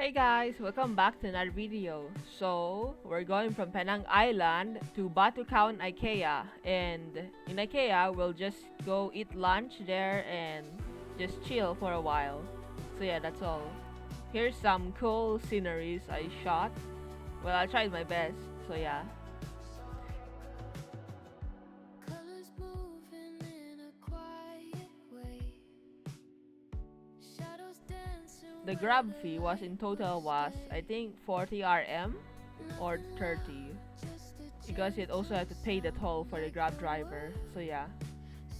Hey guys, welcome back to another video. So, we're going from Penang Island to Batu Kawan IKEA, and in IKEA we'll just go eat lunch there and just chill for a while. So yeah, that's all. Here's some cool sceneries I shot. Well, I tried my best. So yeah. Colors moving in a quiet way. Shadows dancing The where grab the fee was in total was I think 40 RM or 30 just a because it also had to pay the toll for the grab driver. So yeah.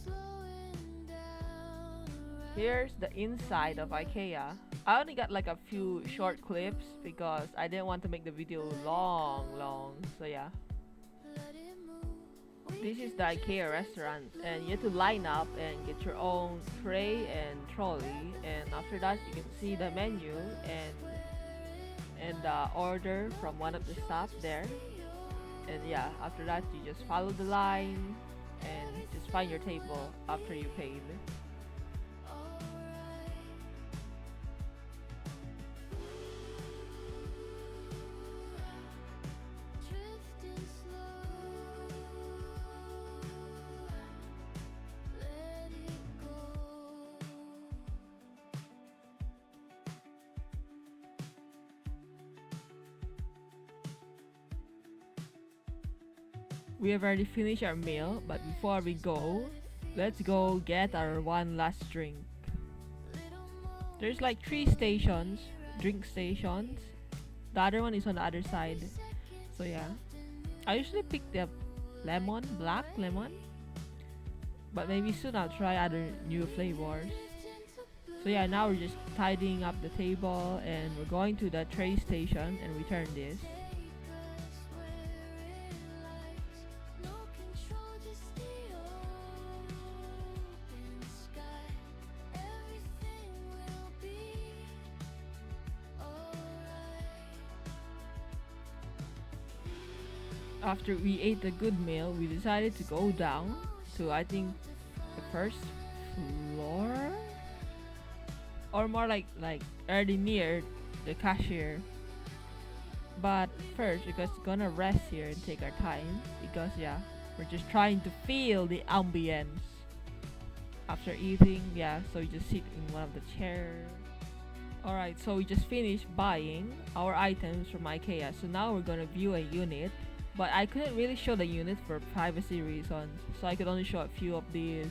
slowing down Here's the inside of IKEA. I only got like a few short clips because I didn't want to make the video long. So yeah. let it move. This is the IKEA restaurant and you have to line up and get your own tray and trolley, and after that you can see the menu and order from one of the staff there. And yeah, after that you just follow the line and just find your table after you paid. Drifting slow, let it go. We have already finished our meal, but before we go, let's go get our one last drink. There's like three stations, drink stations. The other one is on the other side. So yeah. I usually pick the lemon, black lemon. But maybe soon I'll try other new flavors. So yeah, now we're just tidying up the table and we're going to the tray station and return this. No control, just the open sky. Everything will be alright. After we ate a good meal, we decided to go down to I think the first floor or more like already near the cashier. But first, because we're gonna rest here and take our time because yeah, we're just trying to feel the ambience after eating. Yeah, so we just sit in one of the chairs. Alright, so we just finished buying our items from IKEA. So now we're gonna view a unit. But I couldn't really show the unit for privacy reasons. So I could only show a few of these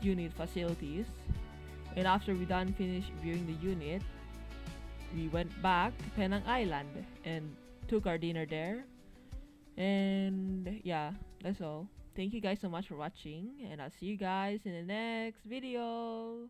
unit facilities. And after we done finished viewing the unit, we went back to Penang Island and took our dinner there. And yeah, that's all. Thank you guys so much for watching, and I'll see you guys in the next video.